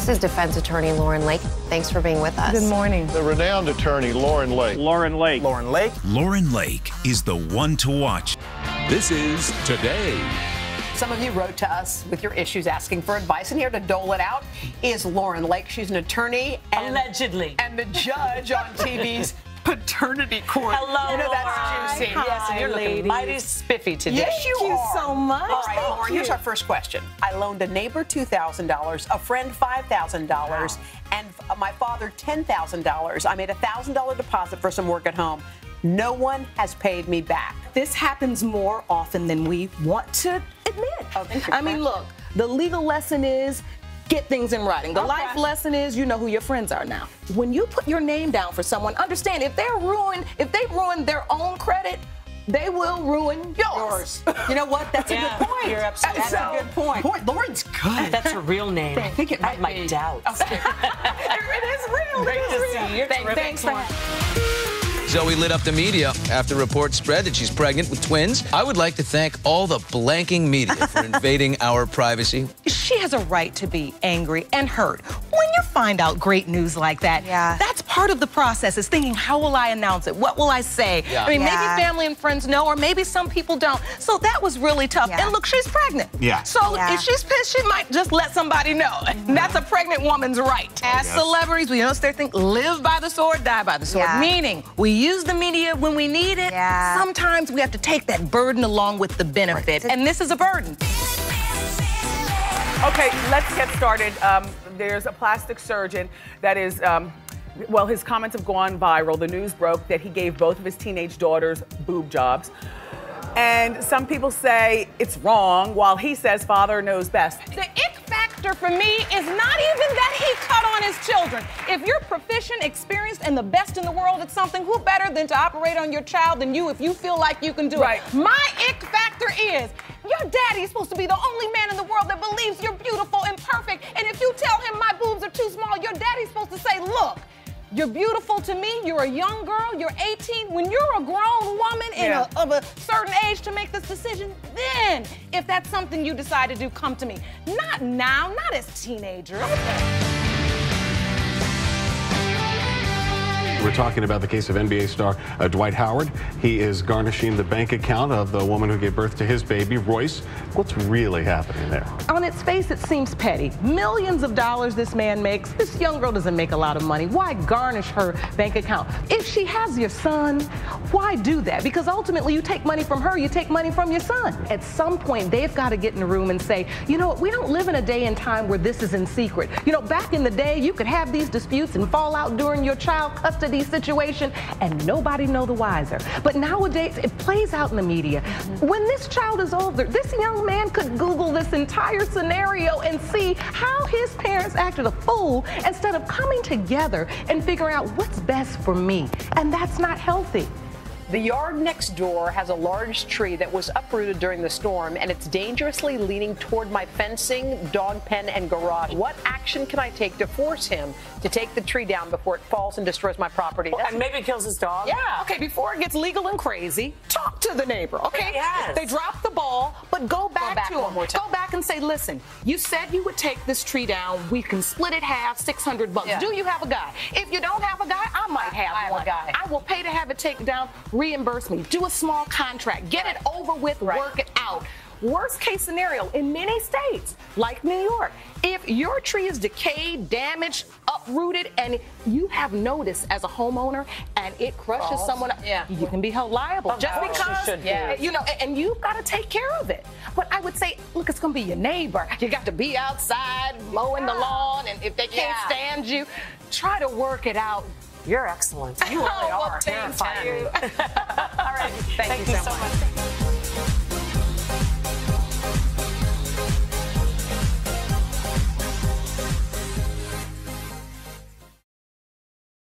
This is defense attorney Lauren Lake. Thanks for being with us. Good morning. The renowned attorney Lauren Lake. Lauren Lake. Lauren Lake. Lauren Lake is the one to watch. This is Today. Some of you wrote to us with your issues asking for advice, and here to dole it out is Lauren Lake. She's an attorney. Allegedly. And the judge on TV's Paternity Court. Hello, You know that's juicy. Hi, Yes, and you're looking ladies. mighty spiffy today. Yes, you are. So much. All right, Thank Lauren, you. here's our first question. I loaned a neighbor $2,000, a friend $5,000, and my father $10,000. I made a $1,000 deposit for some work at home. No one has paid me back. This happens more often than we want to admit. I mean, look, the legal lesson is get things in writing. The life lesson is you know who your friends are now. When you put your name down for someone, understand if they ruin their own credit, they will ruin yours. You know what? That's a good point. You're absolutely That's a good point. Lauren's good. That's her real name. I think it might my be. doubts. It is real. Great It is to real. see you. Thanks for Zoe lit up the media after reports spread that she's pregnant with twins. I would like to thank all the blanking media for invading our privacy. She has a right to be angry and hurt. When you find out great news like that, that's part of the process, is thinking, how will I announce it? What will I say? I mean, maybe family and friends know, or maybe some people don't. So that was really tough. And look, she's pregnant. So if she's pissed, she might just let somebody know. That's a pregnant woman's right. As celebrities, we don't think live by the sword, die by the sword. Meaning, we use the media when we need it. Sometimes we have to take that burden along with the benefit. And this is a burden. Okay, let's get started. There's a plastic surgeon that is, well, his comments have gone viral. The news broke that he gave both of his teenage daughters boob jobs. And some people say it's wrong, while he says father knows best. The ick factor for me is not even that he cut on his children. If you're proficient, experienced, and the best in the world at something, who better than to operate on your child than you if you feel like you can do it? My ick factor is your daddy is supposed to be the only man in the world that believes you're beautiful and perfect. And if you tell him my boobs are too small, your daddy's supposed to say, look, you're beautiful to me, you're a young girl, you're 18. When you're a grown woman of a certain age to make this decision, then if that's something you decide to do, come to me. Not now, not as teenagers. We're talking about the case of NBA star Dwight Howard. He is garnishing the bank account of the woman who gave birth to his baby, Royce. What's really happening there? On its face, it seems petty. Millions of dollars this man makes. This young girl doesn't make a lot of money. Why garnish her bank account? If she has your son, why do that? Because ultimately, you take money from her, you take money from your son. At some point, they've got to get in the room and say, you know what, we don't live in a day and time where this is in secret. You know, back in the day, you could have these disputes and fall out during your child custody situation and nobody know the wiser. But nowadays, it plays out in the media. When this child is older, this young man could Google this entire scenario and see how his parents acted a fool instead of coming together and figuring out what's best for me. And that's not healthy. The yard next door has a large tree that was uprooted during the storm, and it's dangerously leaning toward my fencing, dog pen, and garage. What action can I take to force him to take the tree down before it falls and destroys my property? And maybe kills his dog? Yeah. Okay, before it gets legal and crazy, talk to the neighbor, okay? Yes. They dropped the ball, but go back to him. Go back and say, listen, you said you would take this tree down. We can split it half, $600. Do you have a guy? If you don't have a guy, I might have one. I will pay to have it taken down. Reimburse me. Do a small contract. Get it over with. Work it out. Worst case scenario, in many states, like New York, if your tree is decayed, damaged, uprooted, and you have notice as a homeowner and it crushes someone, you can be held liable. Just because, you know, and you've got to take care of it. But I would say, look, it's going to be your neighbor. You got to be outside mowing the lawn, and if they can't stand you, try to work it out. You're excellent. You really are. Well, thank you. All right. Thank you so much.